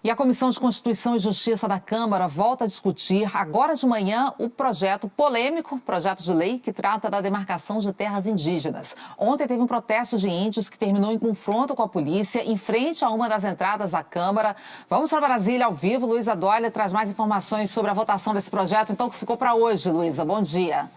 E a Comissão de Constituição e Justiça da Câmara volta a discutir agora de manhã o projeto polêmico, projeto de lei que trata da demarcação de terras indígenas. Ontem teve um protesto de índios que terminou em confronto com a polícia em frente a uma das entradas da Câmara. Vamos para Brasília ao vivo. Luísa Dolha traz mais informações sobre a votação desse projeto, então, que ficou para hoje. Luísa, bom dia.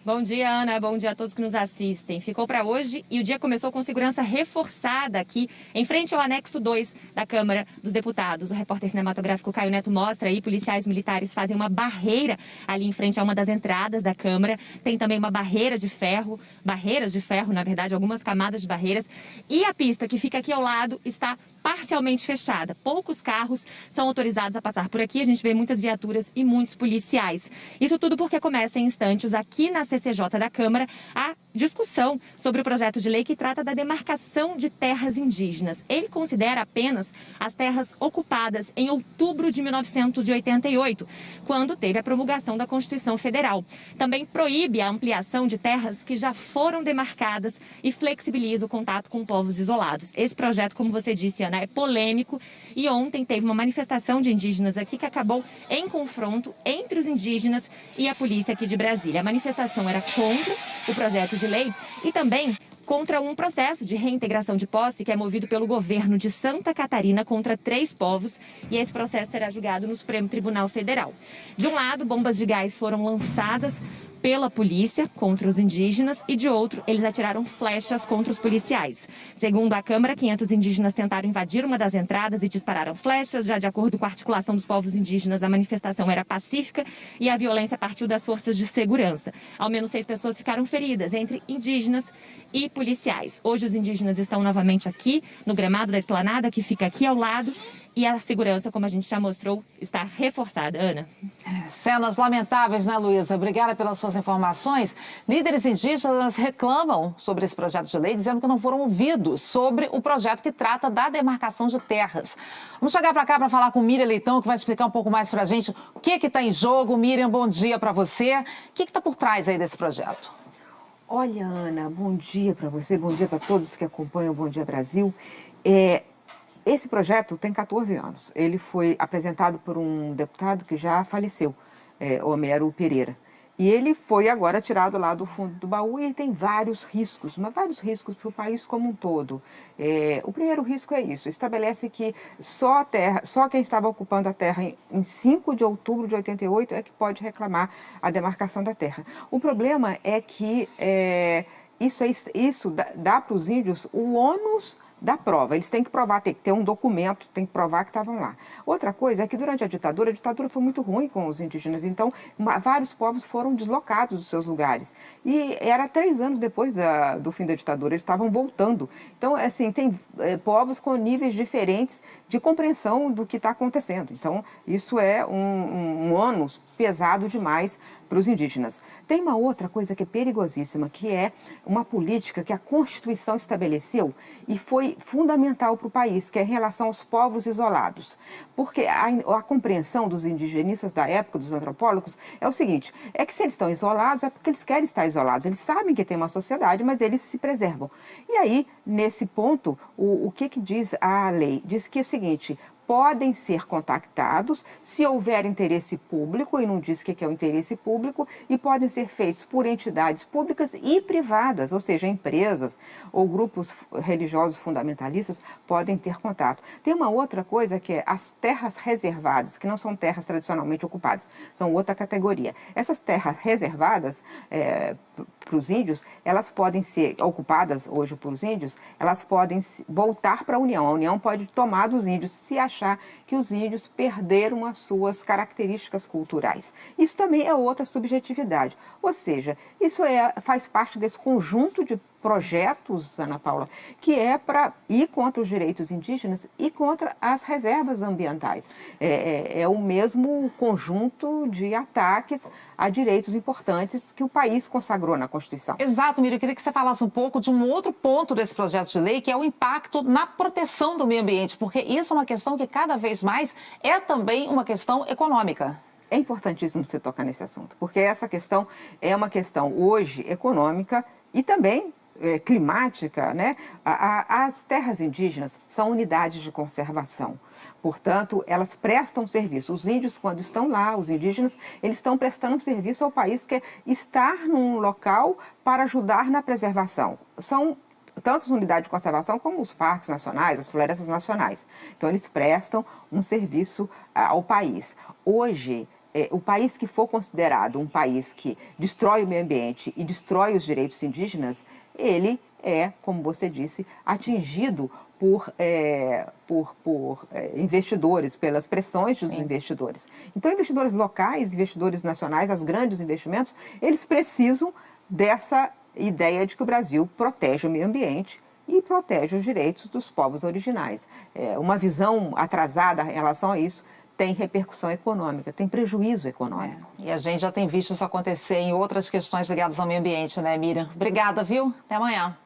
Bom dia, Ana. Bom dia a todos que nos assistem. Ficou para hoje e o dia começou com segurança reforçada aqui, em frente ao anexo 2 da Câmara dos Deputados. O repórter cinematográfico Caio Neto mostra aí, policiais militares fazem uma barreira ali em frente a uma das entradas da Câmara. Tem também uma barreiras de ferro, na verdade, algumas camadas de barreiras. E a pista que fica aqui ao lado está parcialmente fechada. Poucos carros são autorizados a passar por aqui. A gente vê muitas viaturas e muitos policiais. Isso tudo porque começa em instantes aqui na CCJ da Câmara a discussão sobre o projeto de lei que trata da demarcação de terras indígenas. Ele considera apenas as terras ocupadas em outubro de 1988, quando teve a promulgação da Constituição Federal. Também proíbe a ampliação de terras que já foram demarcadas e flexibiliza o contato com povos isolados. Esse projeto, como você disse, Ana, é polêmico e ontem teve uma manifestação de indígenas aqui que acabou em confronto entre os indígenas e a polícia aqui de Brasília. A manifestação era contra o projeto de lei e também contra um processo de reintegração de posse que é movido pelo governo de Santa Catarina contra 3 povos, e esse processo será julgado no Supremo Tribunal Federal. De um lado, bombas de gás foram lançadas pela polícia contra os indígenas e, de outro, eles atiraram flechas contra os policiais. Segundo a Câmara, 500 indígenas tentaram invadir uma das entradas e dispararam flechas. Já de acordo com a articulação dos povos indígenas, a manifestação era pacífica e a violência partiu das forças de segurança. Ao menos 6 pessoas ficaram feridas, entre indígenas e policiais. Hoje os indígenas estão novamente aqui no gramado da esplanada, que fica aqui ao lado, e a segurança, como a gente já mostrou, está reforçada. Ana. Cenas lamentáveis, né, Luísa? Obrigada pelas suas informações. Líderes indígenas reclamam sobre esse projeto de lei, dizendo que não foram ouvidos sobre o projeto que trata da demarcação de terras. Vamos chegar para cá para falar com Miriam Leitão, que vai explicar um pouco mais para a gente o que está em jogo. Miriam, bom dia para você. O que está por trás aí desse projeto? Olha, Ana, bom dia para você, bom dia para todos que acompanham o Bom Dia Brasil. Esse projeto tem 14 anos. Ele foi apresentado por um deputado que já faleceu, Homero Pereira. E ele foi agora tirado lá do fundo do baú e tem vários riscos, mas vários riscos para o país como um todo. O primeiro risco é isso, estabelece que só quem estava ocupando a terra em 5 de outubro de 88 é que pode reclamar a demarcação da terra. O problema é que isso dá para os índios o ônus da prova. Eles têm que provar, tem que ter um documento, tem que provar que estavam lá. Outra coisa é que durante a ditadura foi muito ruim com os indígenas, então vários povos foram deslocados dos seus lugares. E era 3 anos depois do fim da ditadura, eles estavam voltando. Então, assim, tem povos com níveis diferentes de compreensão do que está acontecendo. Então, isso é um ônus pesado demais para os indígenas. Tem uma outra coisa que é perigosíssima, que é uma política que a Constituição estabeleceu e foi fundamental para o país, que é em relação aos povos isolados. Porque a compreensão dos indigenistas da época, dos antropólogos, é o seguinte, é que se eles estão isolados é porque eles querem estar isolados. Eles sabem que tem uma sociedade, mas eles se preservam. E aí, nesse ponto, o que diz a lei? Diz que é o seguinte: podem ser contactados se houver interesse público, e não diz o que é o interesse público, e podem ser feitos por entidades públicas e privadas, ou seja, empresas ou grupos religiosos fundamentalistas podem ter contato. Tem uma outra coisa que é as terras reservadas, que não são terras tradicionalmente ocupadas, são outra categoria. Essas terras reservadas para os índios, elas podem ser ocupadas hoje por os índios, elas podem voltar para a União. A União pode tomar dos índios se achar que os índios perderam as suas características culturais. Isso também é outra subjetividade. Ou seja, isso faz parte desse conjunto de projetos, Ana Paula, que é para ir contra os direitos indígenas e contra as reservas ambientais. É o mesmo conjunto de ataques a direitos importantes que o país consagrou na Constituição. Exato, Miriam. Eu queria que você falasse um pouco de um outro ponto desse projeto de lei, que é o impacto na proteção do meio ambiente, porque isso é uma questão que cada vez mais é também uma questão econômica. É importantíssimo você tocar nesse assunto, porque essa questão é uma questão hoje econômica e também climática, né? As terras indígenas são unidades de conservação. Portanto, elas prestam serviço. Os índios, quando estão lá, os indígenas, eles estão prestando um serviço ao país, que é estar num local para ajudar na preservação. São tanto as unidades de conservação como os parques nacionais, as florestas nacionais. Então, eles prestam um serviço ao país. Hoje, o país que for considerado um país que destrói o meio ambiente e destrói os direitos indígenas, ele é, como você disse, atingido por investidores, pelas pressões dos investidores. Então, investidores locais, investidores nacionais, os grandes investimentos, eles precisam dessa ideia de que o Brasil protege o meio ambiente e protege os direitos dos povos originais. Uma visão atrasada em relação a isso tem repercussão econômica, tem prejuízo econômico. E a gente já tem visto isso acontecer em outras questões ligadas ao meio ambiente, né, Miriam? Obrigada, viu? Até amanhã.